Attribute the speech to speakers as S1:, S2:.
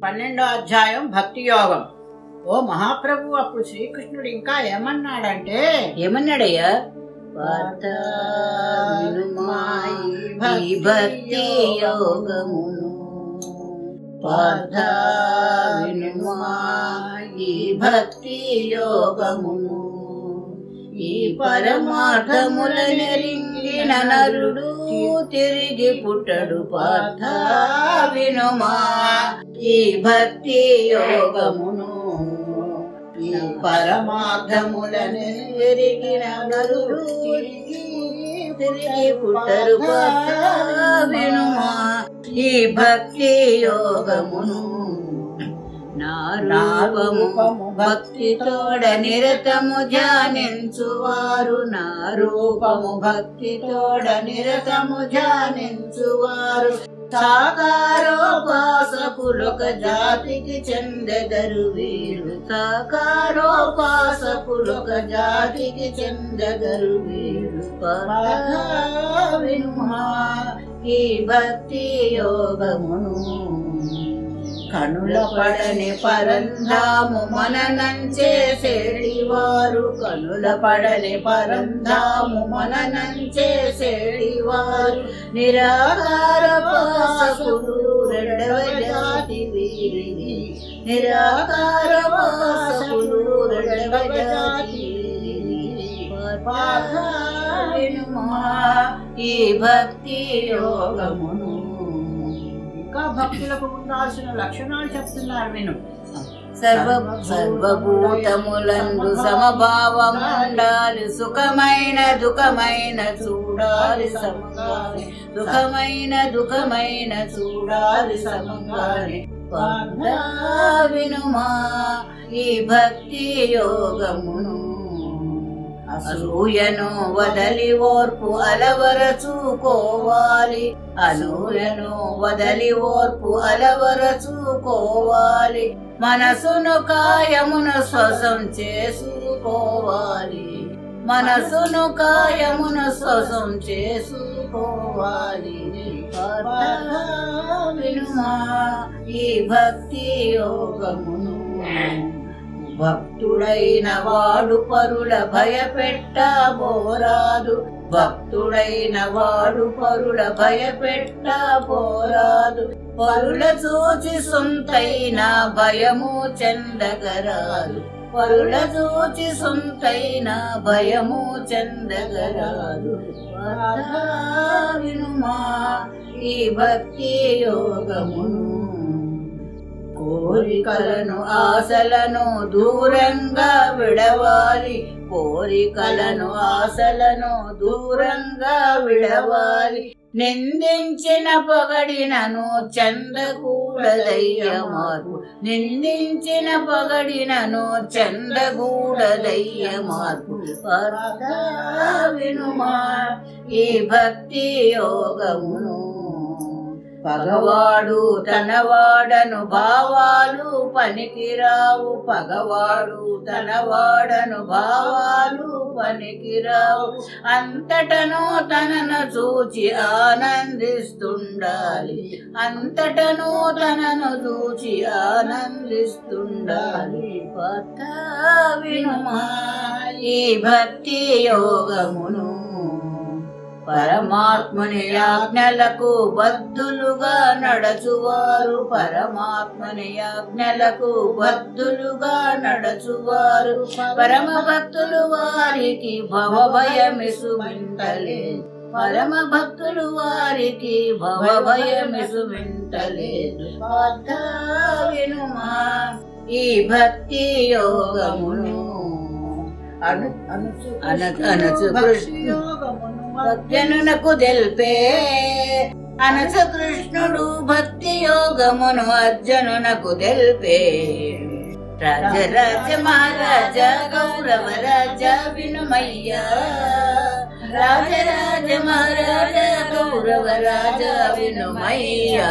S1: 12వ అధ్యాయం భక్తి యోగం. ఓ మహాప్రభు, అప్పుడు శ్రీకృష్ణుడు ఇంకా ఏమన్నాడంటే,
S2: ఏమన్నాడయ్యా? భక్తి యోగమును పార్థ వినుమా, ఈ భక్తి యోగమును ఈ పరమార్థముల నెరింగిన నరుడు తిరిగి పుట్టడు. పార్థ వినుమా, ఈ భక్తి యోగమును ఈ పరమార్థములను ఎరిగిన నరుడు తిరిగి పుట్టరు. పార్థ వినుమా, ఈ భక్తి యోగమును నా రూపము భక్తితోడ నిరతము ధ్యానించువారు. నా రూపము భక్తితోడ నిరతము ధ్యానించువారు. సాకారోపాసకులొక జాతికి చెందెదరు వీరు. సాకారోపాసకులొక జాతికి చెందెదరు వీరు. వినుమా, ఈ భక్తి యోగమును కనుల పడని పరంధాము మననం చేసేడివారు. కనుల పడని పరంధాము మననం చేసేడివారు. నిరాకారోపాసకులు రెండవ జాతి వీరిది. నిరాకారోపాసకులు రెండవ జాతి వినుమా, ఈ భక్తి యోగమును.
S1: ఇంకా భక్తులకు ఉండాల్సిన లక్షణాలు చెప్తున్నారు విను.
S2: సర్వభూతములందు సమభావముండాలి. సుఖమైన దుఃఖమైన చూడాలి సమంగాని. సుఖమైన దుఃఖమైన చూడాలి సమంగాని. వినుమా, ఈ భక్తి యోగమును అసూయను వదలి ఓర్పు అలవరచుకోవాలి. అనూయను వదలి ఓర్పు అలవరచుకోవాలి. మనసును కాయమును స్వసం చేసుకోవాలి. మనసును కాయమును స్వసం చేసుకోవాలి. వినుమా, ఈ భక్తి యోగమును భక్తుడైన వాడు పరుల భయపెట్టబోరాదు. భక్తుడైన వాడు పరుల భయపెట్టబోరాదు. పరుల చూచి సొంతైన భయము చెందగరాదు. పరుల చూచి సొంతైన భయము చెందగరాదు. వినుమా, ఈ భక్తి యోగమును కోరికలను ఆశలను దూరంగా విడవాలి. కోరికలను ఆశలను దూరంగా విడవాలి. నిందించిన పొగడినను చెందకూడదయ్య మార్పు. నిందించిన పొగడినను చెందకూడదయ్య మార్పు. వినుమా, ఈ భక్తి యోగమును పగవాడు తనవాడను భావాలు పనికిరావు. పగవాడు తనవాడను భావాలు పనికిరావు. అంతటను తనను చూచి ఆనందిస్తుండాలి. అంతటను తనను చూచి ఆనందిస్తుండాలి. పార్థ వినుమా, ఈ భక్తి యోగమును పరమాత్మని ఆజ్ఞలకు బద్ధులుగా నడచువారు. పరమాత్మని ఆజ్ఞలకు బద్ధులుగా నడచువారు. పరమ భక్తులు వారికి భవభయమిసుమింటలేదు. పరమ భక్తులు వారికి భవభయమిసుమింటలేదు. పార్థ వినుమా, ఈ భక్తి యోగమును అనచు భక్తునకు తెల్పే. అనచు కృష్ణుడు భక్తి యోగమును అర్జునునకు తెల్పే. రాజరాజ మహారాజా గౌరవ రాజా వినుమయ్యా. రాజరాజ మహారాజా గౌరవ రాజా వినుమయ్యా.